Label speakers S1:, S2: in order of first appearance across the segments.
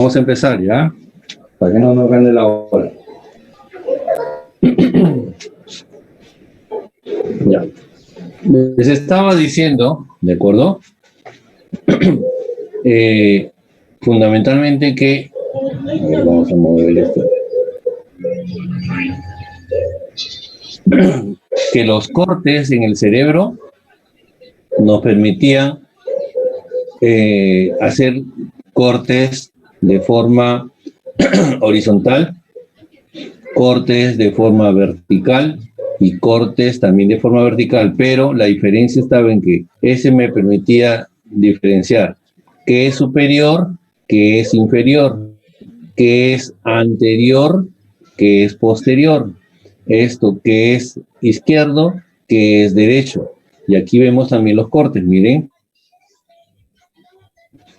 S1: Vamos a empezar, ¿ya? Para que no nos gane la hora. Ya. Les estaba diciendo, ¿de acuerdo? Fundamentalmente que... A ver, vamos a mover esto. Que los cortes en el cerebro nos permitían hacer cortes de forma horizontal, cortes de forma vertical y cortes también de forma vertical, pero la diferencia estaba en que ese me permitía diferenciar qué es superior, qué es inferior, qué es anterior, qué es posterior, esto qué es izquierdo, qué es derecho. Y aquí vemos también los cortes, miren.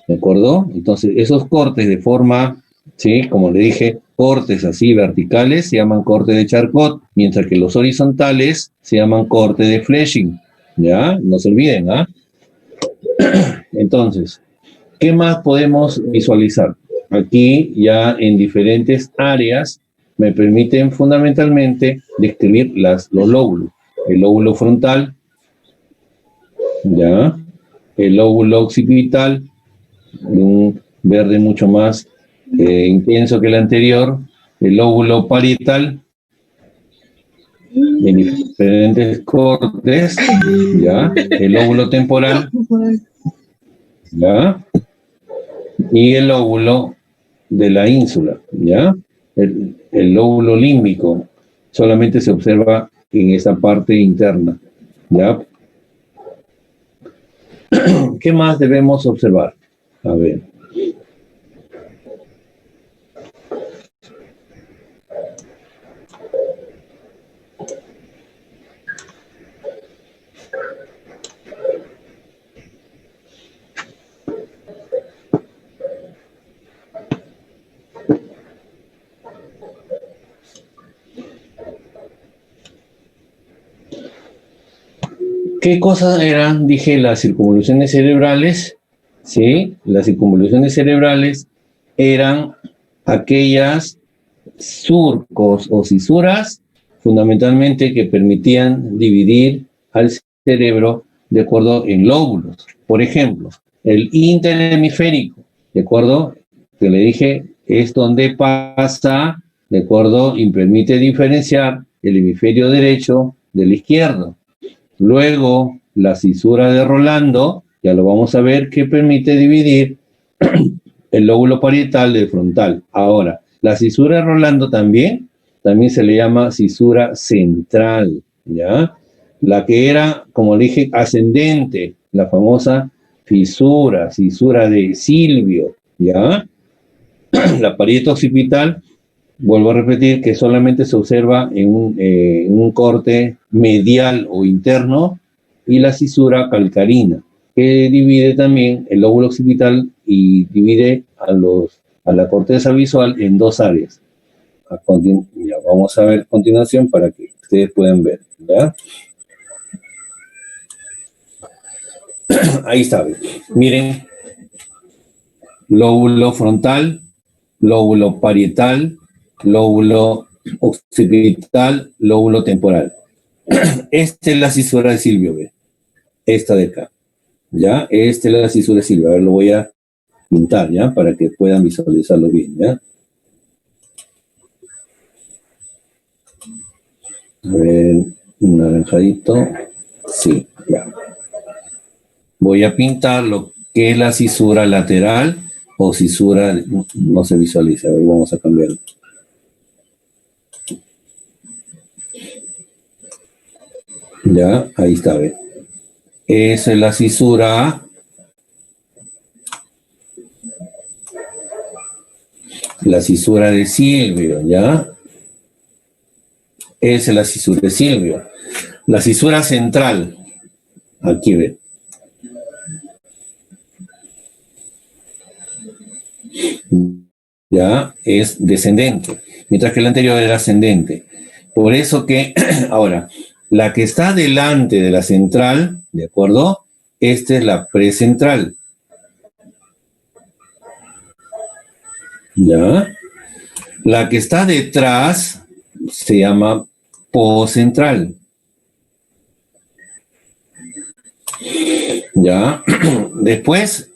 S1: ¿De acuerdo? Entonces, esos cortes de forma, ¿sí? Como le dije, cortes así verticales se llaman corte de Charcot, mientras que los horizontales se llaman corte de Fleming. ¿Ya? No se olviden, ¿ah? Entonces, ¿qué más podemos visualizar? Aquí ya en diferentes áreas me permiten fundamentalmente describir los lóbulos. El lóbulo frontal, ¿ya? El lóbulo occipital, de un verde mucho más intenso que el anterior, el lóbulo parietal, en diferentes cortes, ¿ya? El lóbulo temporal, ¿ya? Y el lóbulo de la ínsula, ¿ya? El lóbulo límbico solamente se observa en esa parte interna, ¿ya? ¿Qué más debemos observar? A ver. ¿Qué cosas eran? Dije las circunvoluciones cerebrales, ¿sí? Las circunvoluciones cerebrales eran aquellas surcos o cisuras fundamentalmente que permitían dividir al cerebro de acuerdo en lóbulos. Por ejemplo, el interhemisférico, ¿de acuerdo? Que le dije, es donde pasa, ¿de acuerdo? Y permite diferenciar el hemisferio derecho del izquierdo. Luego, la cisura de Rolando, ya lo vamos a ver, que permite dividir el lóbulo parietal del frontal. Ahora, la cisura de Rolando también se le llama cisura central, ¿ya? La que era, como le dije, ascendente, la famosa cisura de Silvio, ¿ya? La parieta occipital, vuelvo a repetir, que solamente se observa en un corte medial o interno, y la cisura calcarina, que divide también el lóbulo occipital y divide a la corteza visual en dos áreas. Ya, vamos a ver a continuación para que ustedes puedan ver, ¿verdad? Ahí está, miren, lóbulo frontal, lóbulo parietal, lóbulo occipital, lóbulo temporal. Esta es la cisura de Silvio, ¿ve? Esta de acá, ¿ya? Esta es la cisura de Silvio. A ver, lo voy a pintar, ¿ya? Para que puedan visualizarlo bien, ¿ya? A ver, un naranjadito. Sí, ya. Voy a pintar lo que es la cisura lateral o cisura, no se visualiza. A ver, vamos a cambiarlo. Ya, ahí está, ¿ve? Esa es la cisura A. La cisura de Silvio, ¿ya? Esa es la cisura de Silvio. La cisura central, aquí ve. Ya, es descendente, mientras que el anterior era ascendente. Por eso que, ahora, la que está delante de la central, ¿de acuerdo? Esta es la precentral. ¿Ya? La que está detrás se llama poscentral. ¿Ya? Después,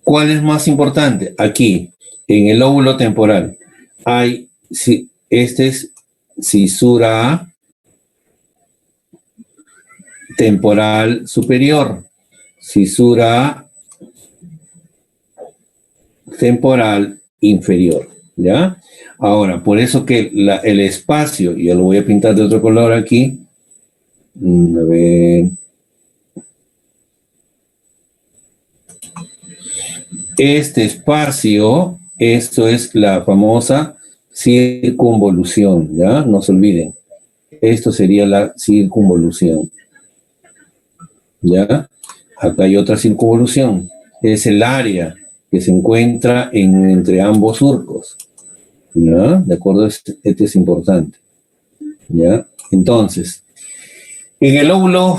S1: ¿cuál es más importante? Aquí, en el lóbulo temporal, hay, este es cisura temporal superior, cisura temporal inferior, ¿ya? Ahora, por eso que el espacio, y yo lo voy a pintar de otro color aquí, a ver, este espacio, esto es la famosa circunvolución, ¿ya? No se olviden, esto sería la circunvolución, ¿ya? Acá hay otra circunvolución, es el área que se encuentra entre ambos surcos, ¿ya? De acuerdo, este es importante, ¿ya? Entonces, en el lóbulo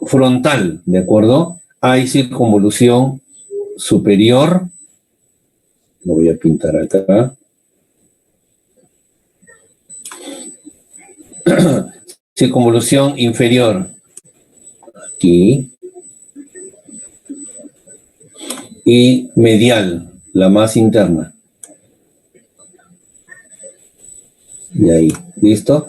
S1: frontal, ¿de acuerdo? Hay circunvolución superior, lo voy a pintar acá, circunvolución inferior, aquí, y medial, la más interna. Y ahí, ¿listo?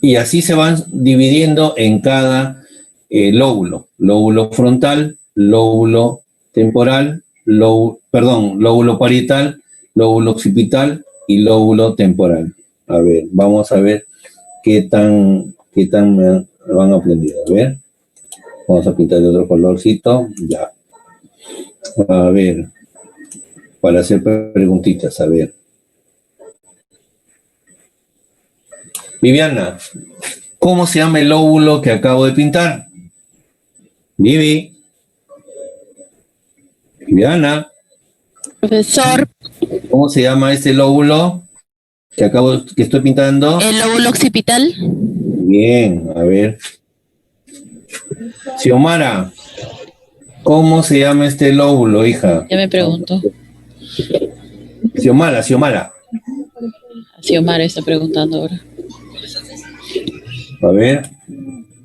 S1: Y así se van dividiendo en cada lóbulo. Lóbulo frontal, lóbulo temporal, lóbulo parietal, lóbulo occipital y lóbulo temporal. A ver, vamos a ver qué tan me van aprendido. A ver, vamos a pintar de otro colorcito. Ya. A ver, para hacer preguntitas, a ver. Viviana, ¿cómo se llama el lóbulo que acabo de pintar? Viviana.
S2: Profesor.
S1: ¿Cómo se llama este lóbulo que estoy pintando?
S2: El lóbulo occipital.
S1: Bien, a ver. Xiomara, ¿cómo se llama este lóbulo, hija?
S2: Ya me pregunto.
S1: Xiomara.
S2: Xiomara está preguntando ahora.
S1: A ver,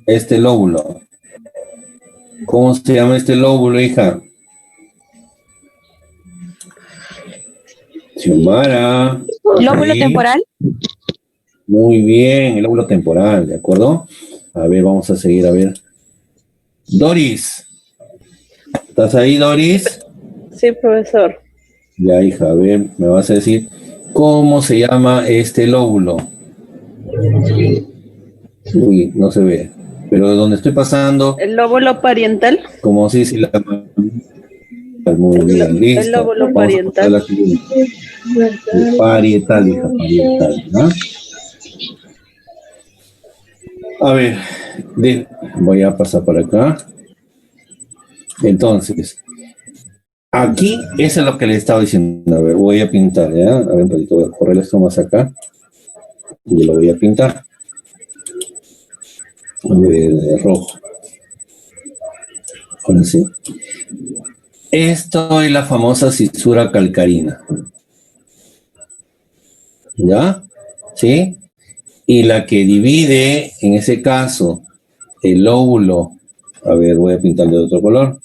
S1: este lóbulo. ¿Cómo se llama este lóbulo, hija? Xiomara.
S3: Lóbulo temporal.
S1: Muy bien, el lóbulo temporal, ¿de acuerdo? A ver, vamos a seguir, a ver. Doris. ¿Estás ahí, Doris?
S3: Sí, profesor.
S1: Ya, hija, a ver, me vas a decir, ¿cómo se llama este lóbulo? Uy, no se ve. Pero donde estoy pasando...
S3: El lóbulo parietal.
S1: Como si la... Muy bien, listo.
S3: El lóbulo parietal.
S1: Parietal, hija, parietal, ¿no? A ver, voy a pasar por acá. Entonces, aquí, eso es lo que le estaba diciendo. A ver, voy a pintar, ¿ya? A ver, un poquito, voy a correr esto más acá. Y lo voy a pintar. De rojo. Ahora sí. Esto es la famosa cisura calcarina. ¿Ya? ¿Sí? Y la que divide, en ese caso, el lóbulo. A ver, voy a pintar de otro color.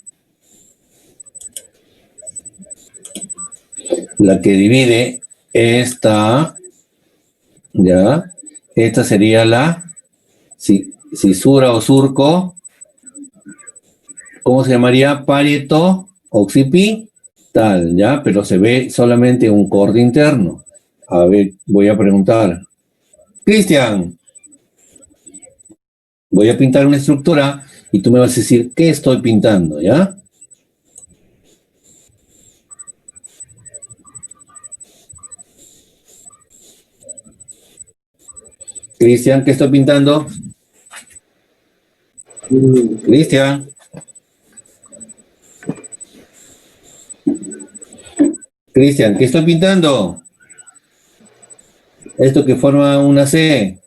S1: La que divide esta, ¿ya? Esta sería la cisura o surco. ¿Cómo se llamaría? Parieto occipital, ¿ya? Pero se ve solamente un corte interno. A ver, voy a preguntar. Cristian, voy a pintar una estructura y tú me vas a decir qué estoy pintando, ¿ya? Cristian, ¿qué estoy pintando? Cristian. Cristian, ¿qué estoy pintando? Esto que forma una C.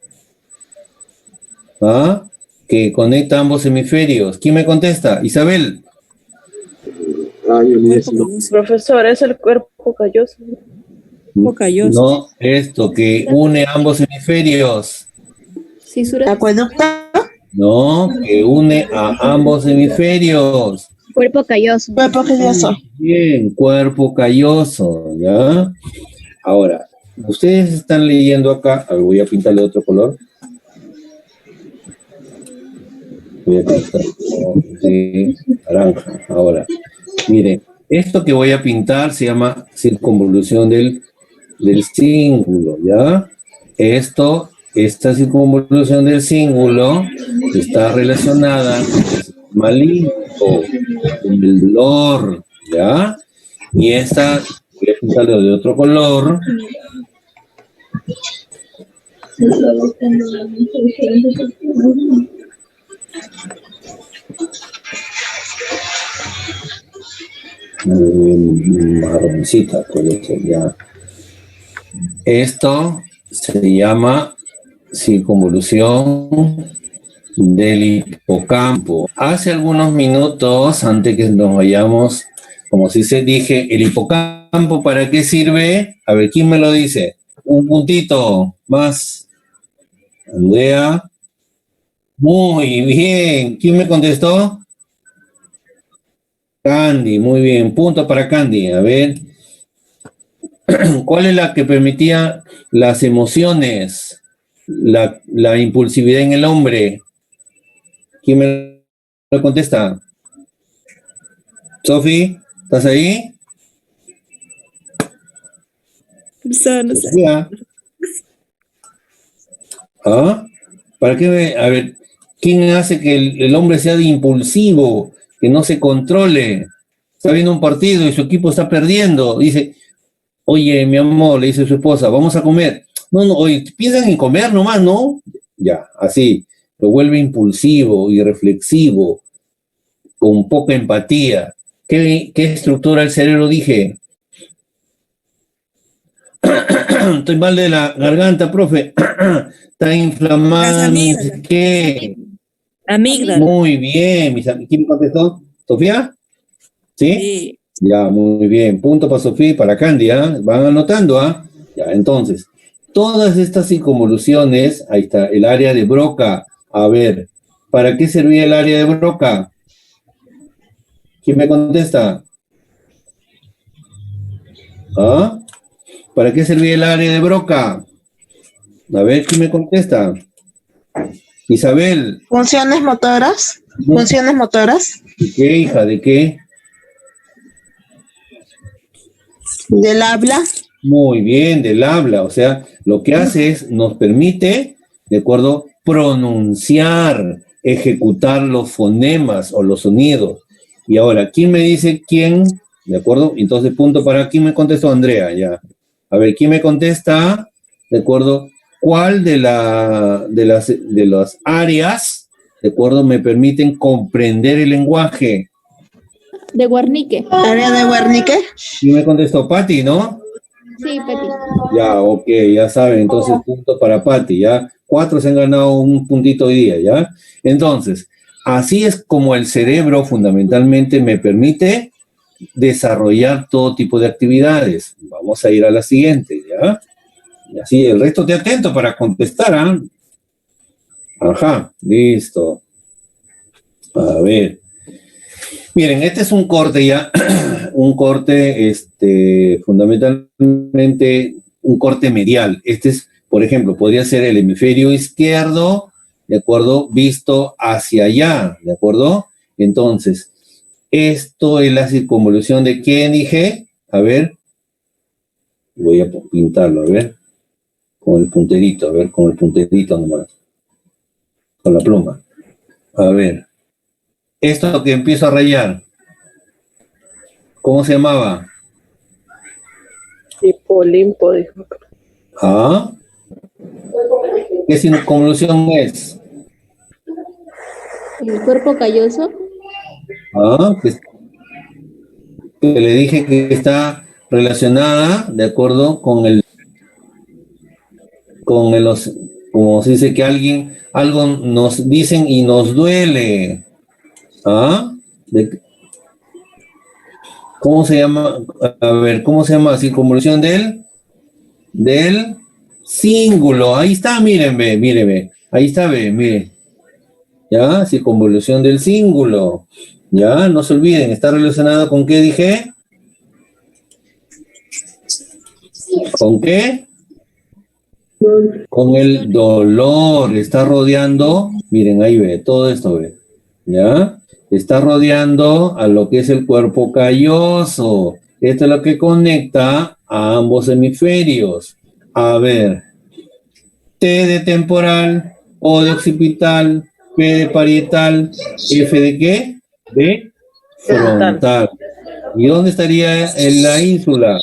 S1: ¿Ah? Que conecta ambos hemisferios. ¿Quién me contesta? Isabel.
S3: Profesor, es el cuerpo calloso.
S4: Cuerpo calloso.
S1: No, esto que une ambos hemisferios.
S3: Acueducto.
S1: No, que une a ambos hemisferios.
S5: Cuerpo calloso.
S3: Cuerpo calloso.
S1: Bien, cuerpo calloso, ¿ya? Ahora, ustedes están leyendo acá, a ver, voy a pintarle otro color. Voy a pintar de naranja. Ahora, miren, esto que voy a pintar se llama circunvolución del cíngulo, ¿ya? Esta circunvolución del cíngulo está relacionada con el sistema límbico, con el dolor, ¿ya? Y esta, voy a pintarlo de otro color. Marroncita, puede ser, ya. Esto se llama circunvolución del hipocampo. Hace algunos minutos, antes que nos vayamos, como si se dije, ¿el hipocampo para qué sirve? A ver, ¿quién me lo dice? Un puntito más. Andrea. Muy bien. ¿Quién me contestó? Candy, muy bien. Punto para Candy. A ver. ¿Cuál es la que permitía las emociones? La impulsividad en el hombre. ¿Quién me lo contesta? Sofi, ¿estás ahí?
S4: No sé.
S1: Ya. ¿Ah? ¿Para qué? A ver, ¿quién hace que el hombre sea de impulsivo, que no se controle? Está viendo un partido y su equipo está perdiendo. Dice, oye, mi amor, le dice su esposa, vamos a comer. No, oye, piensan en comer nomás, ¿no? Ya, así. Lo vuelve impulsivo, irreflexivo, con poca empatía. ¿Qué estructura del cerebro dije? Estoy mal de la garganta, profe. Está inflamada, no sé qué.
S4: Amígdala.
S1: Muy bien. ¿Quién me contestó? ¿Sofía? ¿Sí?
S4: Sí.
S1: Ya, muy bien. Punto para Sofía y para Candy, ¿ah? Van anotando, ¿ah? Ya, entonces, todas estas circunvoluciones, ahí está, el área de Broca. A ver, ¿para qué servía el área de Broca? ¿Quién me contesta? ¿Ah? ¿Para qué servía el área de Broca? A ver, ¿quién me contesta? Isabel.
S3: Funciones motoras. Funciones motoras.
S1: ¿De qué, hija? ¿De qué?
S3: Del habla.
S1: Muy bien, del habla. O sea, lo que hace es, nos permite, ¿de acuerdo?, pronunciar, ejecutar los fonemas o los sonidos. Y ahora, ¿quién me dice quién? ¿De acuerdo? Entonces, punto para quién me contestó Andrea, ya. A ver, ¿quién me contesta? ¿De acuerdo? ¿Cuál de las áreas, de acuerdo, me permiten comprender el lenguaje?
S5: De Guarnique.
S3: Área de Wernicke.
S1: ¿Quién me contestó? Pati, ¿no?
S5: Sí, Peti.
S1: Ya, ok, ya saben, entonces punto para Pati, ya. 4 se han ganado un puntito hoy día, ¿ya? Entonces, así es como el cerebro fundamentalmente me permite desarrollar todo tipo de actividades. Vamos a ir a la siguiente, ¿ya? Y así, el resto te atento para contestar, ¿ah? Ajá, listo. A ver. Miren, este es un corte ya, un corte, fundamentalmente un corte medial. Este es, por ejemplo, podría ser el hemisferio izquierdo, ¿de acuerdo? Visto hacia allá, ¿de acuerdo? Entonces, esto es la circunvolución de ¿quién dije? A ver, voy a pintarlo, a ver, con el punterito, a ver, con el punterito nomás, con la pluma. A ver, esto que empiezo a rayar, ¿cómo se llamaba?
S3: Hipolimpo, dijo.
S1: ¿Ah? ¿Qué circunvolución es?
S5: El cuerpo calloso.
S1: ¿Ah? Que le dije que está relacionada, de acuerdo, como se dice que algo nos dicen y nos duele. ¿Ah? ¿Cómo se llama? A ver, ¿cómo se llama? Circunvolución de él. del cíngulo. Ahí está, mírenme, mírenme. Ahí está, ve, mire. ¿Ya? Circunvolución del cíngulo. ¿Ya? No se olviden, está relacionado con qué dije. ¿Con qué? Con el dolor. Está rodeando, miren, ahí ve, todo esto ve. ¿Ya? Está rodeando a lo que es el cuerpo calloso. Esto es lo que conecta a ambos hemisferios. A ver, T de temporal, O de occipital, P de parietal, F de ¿qué? De frontal. ¿Y dónde estaría en la ínsula?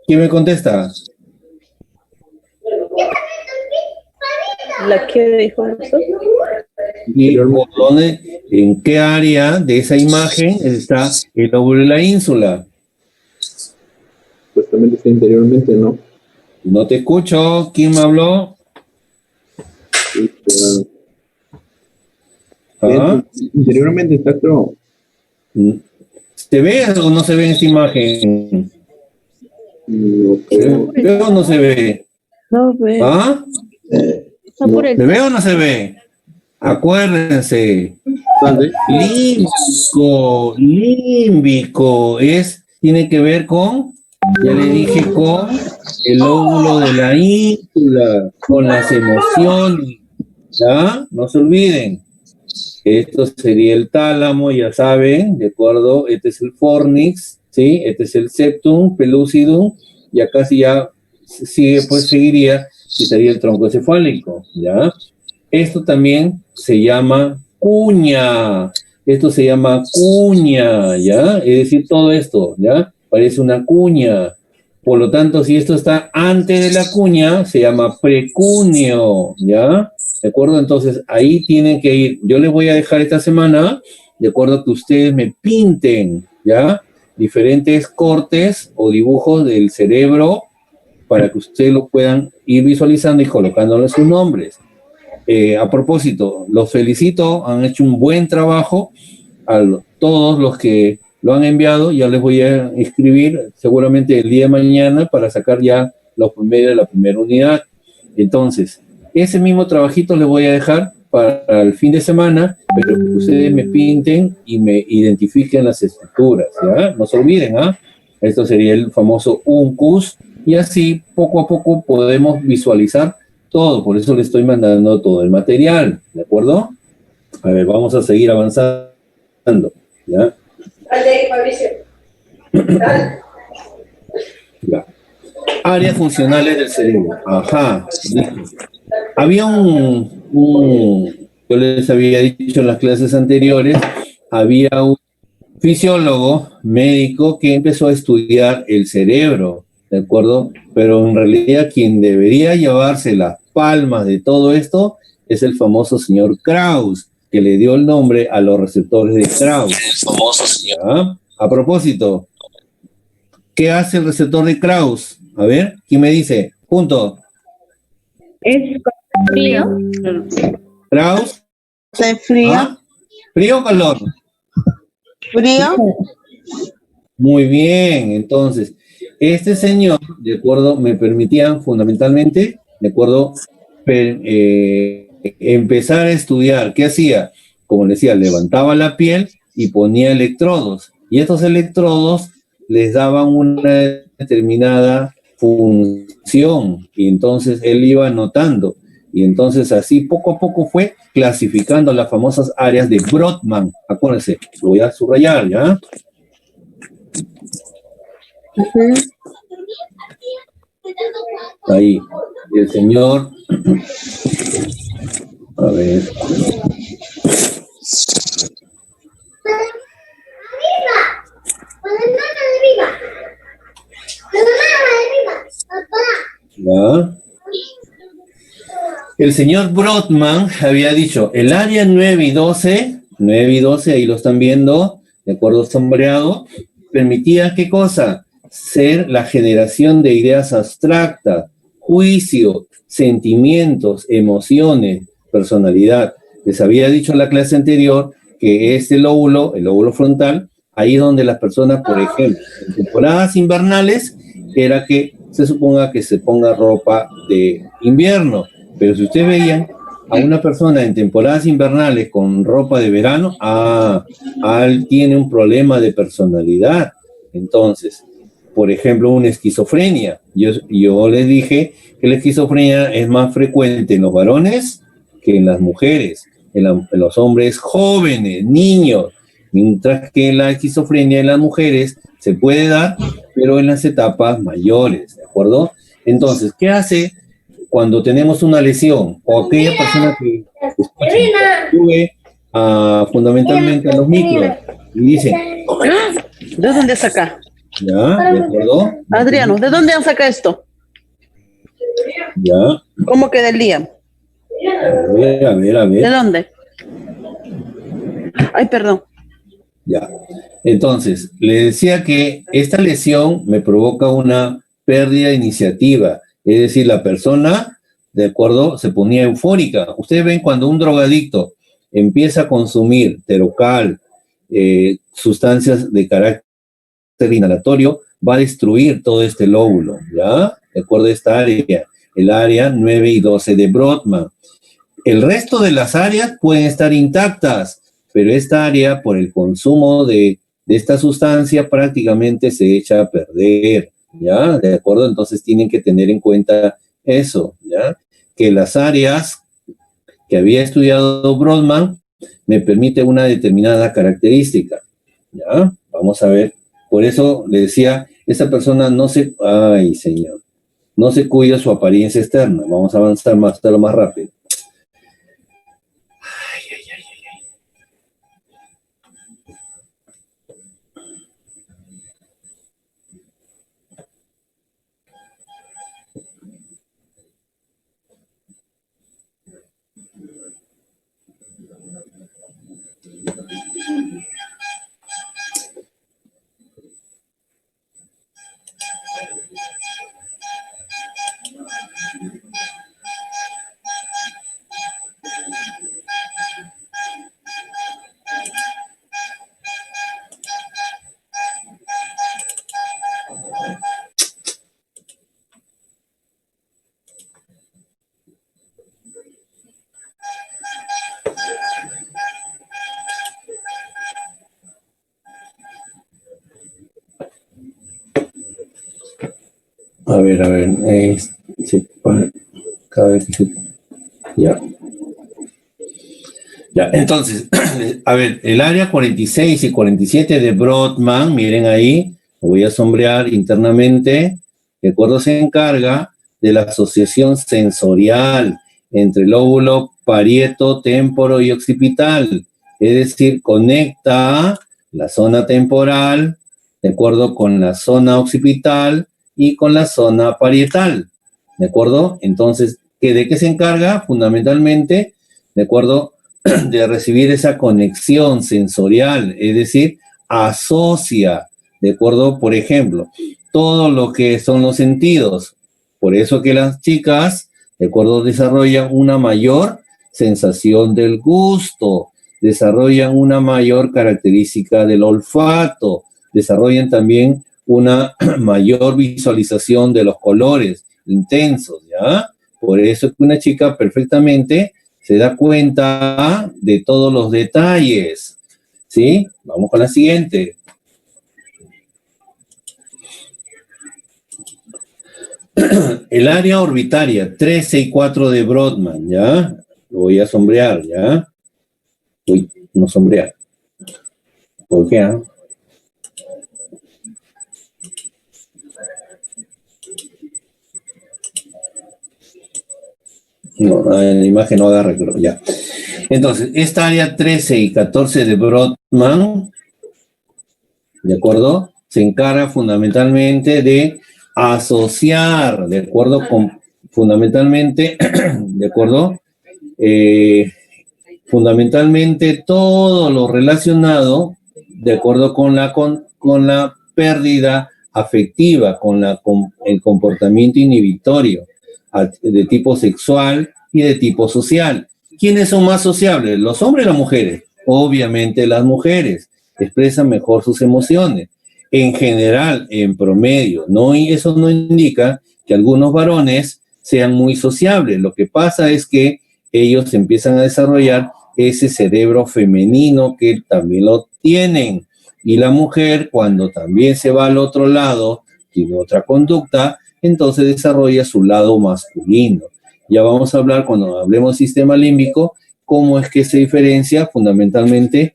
S1: ¿Quién me contesta?
S3: ¿La que dijo eso?
S1: ¿Y por dónde, en qué área de esa imagen está el lóbulo de la ínsula?
S6: Supuestamente está interiormente, ¿no?
S1: No te escucho. ¿Quién me habló? ¿Ah?
S6: Interiormente está, creo.
S1: ¿Se ve o no se ve en esta imagen?
S6: No, creo.
S1: ¿Se ve o no se ve?
S3: No ve.
S1: ¿Ah?
S5: Está por el
S1: ¿Se ve o no se ve? Acuérdense.
S6: ¿Dónde?
S1: Límbico tiene que ver con, ya le dije, con el lóbulo de la ínsula, con las emociones, ¿ya? No se olviden. Esto sería el tálamo, ya saben, ¿de acuerdo? Este es el fornix, ¿sí? Este es el septum pellucidum, y acá si ya sigue, pues seguiría, si estaría el tronco cefálico, ¿ya? Esto también se llama cuña. Esto se llama cuña, ¿ya? Es decir, todo esto, ¿ya? Parece una cuña. Por lo tanto, si esto está antes de la cuña, se llama precuneo, ¿ya? ¿De acuerdo? Entonces, ahí tienen que ir. Yo les voy a dejar esta semana, de acuerdo a que ustedes me pinten, ¿ya? Diferentes cortes o dibujos del cerebro para que ustedes lo puedan ir visualizando y colocándole sus nombres. A propósito, los felicito, han hecho un buen trabajo. A todos los que lo han enviado, ya les voy a escribir seguramente el día de mañana para sacar ya los promedios de la primera unidad. Entonces, ese mismo trabajito les voy a dejar para el fin de semana, pero que ustedes me pinten y me identifiquen las estructuras, ¿ya? No se olviden, ¿ah? Esto sería el famoso UNCUS, y así poco a poco podemos visualizar todo, por eso le estoy mandando todo el material, ¿de acuerdo? A ver, vamos a seguir avanzando, ¿ya? Ya. Áreas funcionales del cerebro. Ajá. Había yo les había dicho en las clases anteriores, había un fisiólogo médico que empezó a estudiar el cerebro, ¿de acuerdo? Pero en realidad quien debería llevarse las palmas de todo esto es el famoso señor Krauss, que le dio el nombre a los receptores de Krauss. El famoso señor. ¿Ah? A propósito, ¿qué hace el receptor de Krauss? A ver, ¿quién me dice? Punto.
S4: Es
S5: frío.
S1: Krauss.
S3: ¿Está frío?
S1: ¿Ah? ¿Frío o calor?
S3: ¿Frío?
S1: Muy bien, entonces, este señor, de acuerdo, me permitían fundamentalmente, de acuerdo, empezar a estudiar. ¿Qué hacía? Como les decía, levantaba la piel y ponía electrodos. Y estos electrodos les daban una determinada función. Y entonces él iba anotando. Y entonces así poco a poco fue clasificando las famosas áreas de Brodmann. Acuérdense, lo voy a subrayar, ¿ya? Ahí, el señor, a ver, ¿ya? El señor Brodmann había dicho, el área 9 y 12, ahí lo están viendo, de acuerdo sombreado, permitía, ¿qué cosa? Ser la generación de ideas abstractas, juicio, sentimientos, emociones, personalidad. Les había dicho en la clase anterior que este lóbulo, el lóbulo frontal, ahí es donde las personas, por ejemplo, en temporadas invernales, era que se suponga que se ponga ropa de invierno. Pero si ustedes veían a una persona en temporadas invernales con ropa de verano, él tiene un problema de personalidad. Entonces, por ejemplo, una esquizofrenia. Yo les dije que la esquizofrenia es más frecuente en los varones que en las mujeres, en los hombres jóvenes, niños, mientras que la esquizofrenia en las mujeres se puede dar, pero en las etapas mayores, ¿de acuerdo? Entonces, ¿qué hace cuando tenemos una lesión? O aquella persona que sube fundamentalmente a los micros y dice,
S7: ¿De dónde saca?
S1: ¿ya? ¿De acuerdo?
S7: Adriano, ¿de dónde han sacado esto?
S1: Ya.
S7: ¿Cómo que del día?
S1: A ver.
S7: ¿De dónde? Ay, perdón.
S1: Ya. Entonces, le decía que esta lesión me provoca una pérdida de iniciativa. Es decir, la persona, de acuerdo, se ponía eufórica. Ustedes ven cuando un drogadicto empieza a consumir terocal, sustancias de carácter inhalatorio, va a destruir todo este lóbulo, ¿ya? De acuerdo a esta área, el área 9 y 12 de Brodmann. El resto de las áreas pueden estar intactas, pero esta área, por el consumo de esta sustancia, prácticamente se echa a perder, ¿ya? ¿De acuerdo? Entonces tienen que tener en cuenta eso, ¿ya? Que las áreas que había estudiado Brodmann me permite una determinada característica, ¿ya? Vamos a ver. Por eso le decía, esa persona no se cuida su apariencia externa. Vamos a avanzar más rápido. A ver, cada vez que ya. Ya, entonces, a ver, el área 46 y 47 de Brodmann, miren ahí, lo voy a sombrear internamente, de acuerdo, se encarga de la asociación sensorial entre el lóbulo parieto, temporo y occipital, es decir, conecta la zona temporal, de acuerdo, con la zona occipital y con la zona parietal, ¿de acuerdo? Entonces, ¿de qué se encarga? Fundamentalmente, ¿de acuerdo?, de recibir esa conexión sensorial, es decir, asocia, ¿de acuerdo? Por ejemplo, todo lo que son los sentidos. Por eso que las chicas, ¿de acuerdo?, desarrollan una mayor sensación del gusto, desarrollan una mayor característica del olfato, desarrollan también una mayor visualización de los colores intensos, ¿ya? Por eso es que una chica perfectamente se da cuenta de todos los detalles, ¿sí? Vamos con la siguiente. El área orbitaria, 13 y 4 de Brodmann, ¿ya? Lo voy a sombrear, ¿ya? Uy, no sombrear. ¿Por qué, ah? No, la imagen no agarra, creo, ya. Entonces, esta área 13 y 14 de Brodmann, ¿de acuerdo?, se encarga fundamentalmente de asociar, ¿de acuerdo?, fundamentalmente, ¿de acuerdo?, fundamentalmente todo lo relacionado, de acuerdo con la pérdida afectiva, con el comportamiento inhibitorio de tipo sexual y de tipo social. ¿Quiénes son más sociables? ¿Los hombres o las mujeres? Obviamente las mujeres expresan mejor sus emociones. en general, en promedio, ¿no? Y eso no indica que algunos varones sean muy sociables. Lo que pasa es que ellos empiezan a desarrollar ese cerebro femenino que también lo tienen. Y la mujer, cuando también se va al otro lado, tiene otra conducta, entonces desarrolla su lado masculino. Ya vamos a hablar, cuando hablemos sistema límbico, cómo es que se diferencia fundamentalmente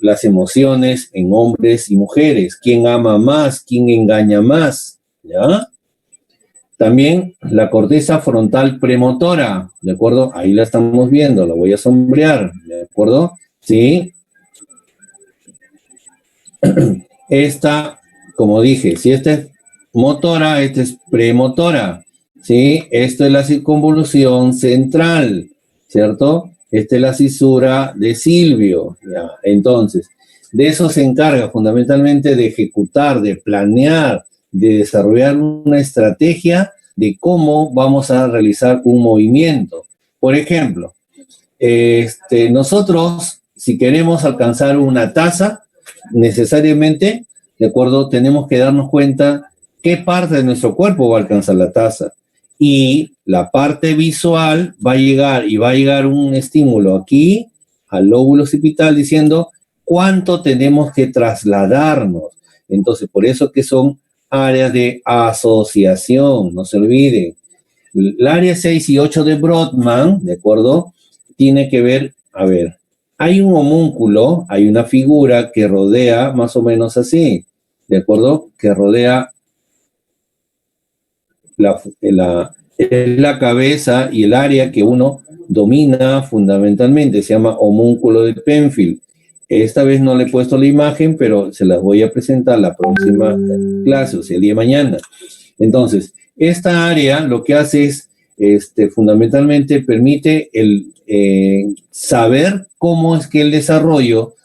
S1: las emociones en hombres y mujeres. ¿Quién ama más? ¿Quién engaña más? ¿Ya? También la corteza frontal premotora, ¿de acuerdo? Ahí la estamos viendo, la voy a sombrear, ¿de acuerdo? Sí. Esta, como dije, si esta es motora, esta es premotora, ¿sí? Esto es la circunvolución central, ¿cierto? Esta es la cisura de Silvio, ¿ya? Entonces, de eso se encarga fundamentalmente de ejecutar, de planear, de desarrollar una estrategia de cómo vamos a realizar un movimiento. Por ejemplo, nosotros, si queremos alcanzar una taza, necesariamente, ¿de acuerdo? Tenemos que darnos cuenta qué parte de nuestro cuerpo va a alcanzar la taza. Y la parte visual va a llegar un estímulo aquí, al lóbulo occipital, diciendo cuánto tenemos que trasladarnos. Entonces, por eso que son áreas de asociación, no se olviden. El área 6 y 8 de Brodmann, ¿de acuerdo? Tiene que ver, a ver, hay un homúnculo, hay una figura que rodea más o menos así, ¿de acuerdo? Que rodea la cabeza y el área que uno domina fundamentalmente, se llama homúnculo de Penfield. Esta vez no le he puesto la imagen, pero se las voy a presentar la próxima clase, o sea, el día de mañana. Entonces, esta área lo que hace es, fundamentalmente permite el saber cómo es que el desarrollo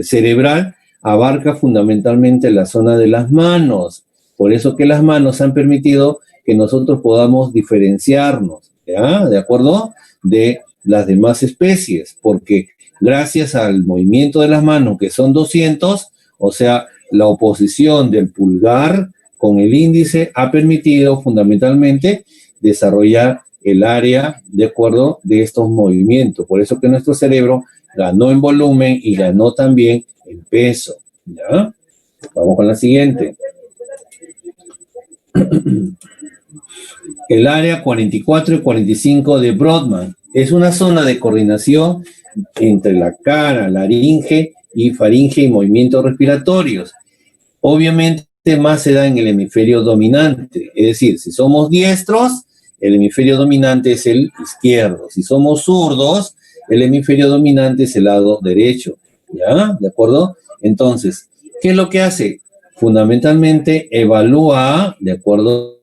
S1: cerebral abarca fundamentalmente la zona de las manos. Por eso que las manos han permitido que nosotros podamos diferenciarnos, ¿ya? ¿De acuerdo? De las demás especies, porque gracias al movimiento de las manos, que son 200, o sea, la oposición del pulgar con el índice ha permitido fundamentalmente desarrollar el área de acuerdo de estos movimientos. Por eso que nuestro cerebro ganó en volumen y ganó también en peso, ¿ya? Vamos con la siguiente. El área 44 y 45 de Brodmann es una zona de coordinación entre la cara, laringe y faringe y movimientos respiratorios. Obviamente más se da en el hemisferio dominante, es decir, si somos diestros, el hemisferio dominante es el izquierdo. Si somos zurdos, el hemisferio dominante es el lado derecho, ¿ya? ¿De acuerdo? Entonces, ¿qué es lo que hace? Fundamentalmente evalúa, ¿de acuerdo?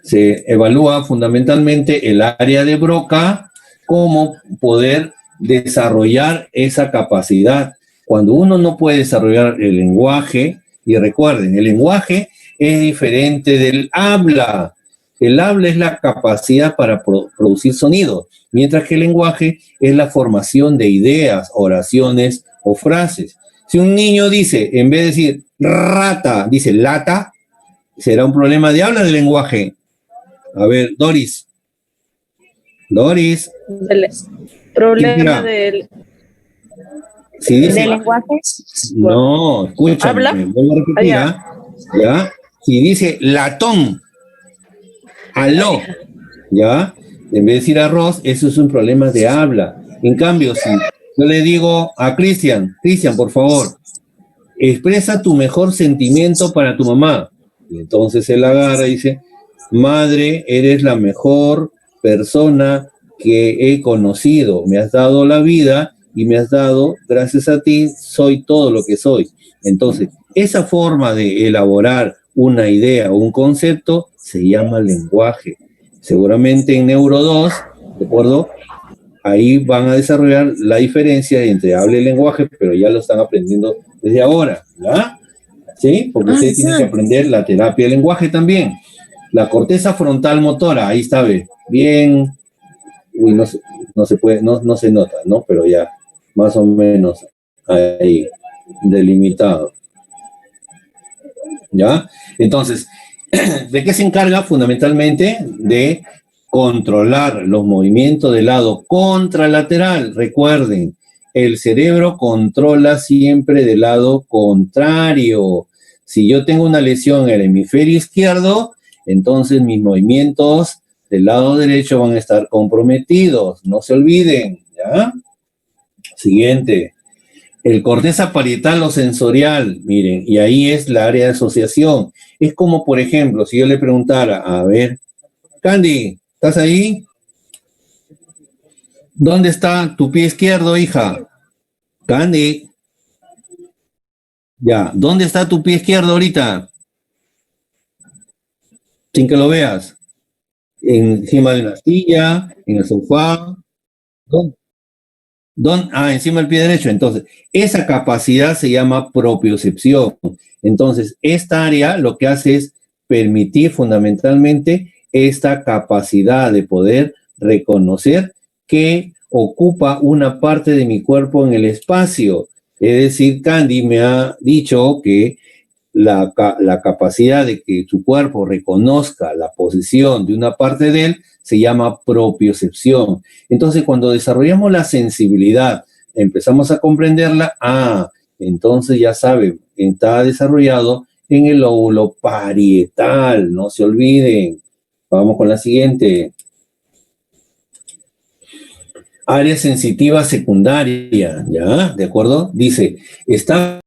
S1: Se evalúa fundamentalmente el área de Broca, cómo poder desarrollar esa capacidad. Cuando uno no puede desarrollar el lenguaje, y recuerden, el lenguaje es diferente del habla. El habla es la capacidad para producir sonido, mientras que el lenguaje es la formación de ideas, oraciones o frases. Si un niño dice, en vez de decir rata, dice lata, ¿será un problema de habla o de lenguaje? A ver, Doris. Doris.
S3: Problema del
S1: Si dice,
S5: ¿De lenguaje?
S1: no, escúchame,
S3: ¿Habla?
S1: vuelvo a repetir, ¿ya? Si dice latón, aló, ¿ya? En vez de decir arroz, eso es un problema de habla. En cambio, si yo le digo a Cristian, por favor, expresa tu mejor sentimiento para tu mamá. Y entonces él agarra y dice, madre, eres la mejor persona que he conocido. Me has dado la vida y me has dado, gracias a ti, soy todo lo que soy. Entonces, esa forma de elaborar una idea o un concepto se llama lenguaje. Seguramente en Neuro 2, ¿de acuerdo? Ahí van a desarrollar la diferencia entre habla y lenguaje, pero ya lo están aprendiendo desde ahora, ¿ya? ¿Sí? Porque ustedes tienen que aprender la terapia del lenguaje también. La corteza frontal motora, ahí está, ¿ve? Bien. Uy, no se puede, no se nota, ¿no? Pero ya, más o menos. ahí, delimitado. ¿Ya? Entonces, ¿de qué se encarga? Fundamentalmente de controlar los movimientos del lado contralateral. Recuerden, el cerebro controla siempre del lado contrario. Si yo tengo una lesión en el hemisferio izquierdo, entonces mis movimientos del lado derecho van a estar comprometidos. No se olviden, ¿ya? Siguiente. El corteza parietal o sensorial, miren, y ahí es la área de asociación. Es como, por ejemplo, si yo le preguntara, a ver, Candy, ¿estás ahí? ¿Dónde está tu pie izquierdo, hija? Candy. Ya, ¿dónde está tu pie izquierdo ahorita? Sin que lo veas. Encima de una silla, en el sofá. Encima del pie derecho. Entonces, esa capacidad se llama propiocepción. Entonces, esta área lo que hace es permitir fundamentalmente esta capacidad de poder reconocer que ocupa una parte de mi cuerpo en el espacio. Es decir, Candy me ha dicho que la capacidad de que su cuerpo reconozca la posición de una parte de él se llama propiocepción. Entonces, cuando desarrollamos la sensibilidad, empezamos a comprenderla, entonces ya saben, está desarrollado en el lóbulo parietal, no se olviden. Vamos con la siguiente. Área sensitiva secundaria, ¿ya? ¿De acuerdo? Dice, está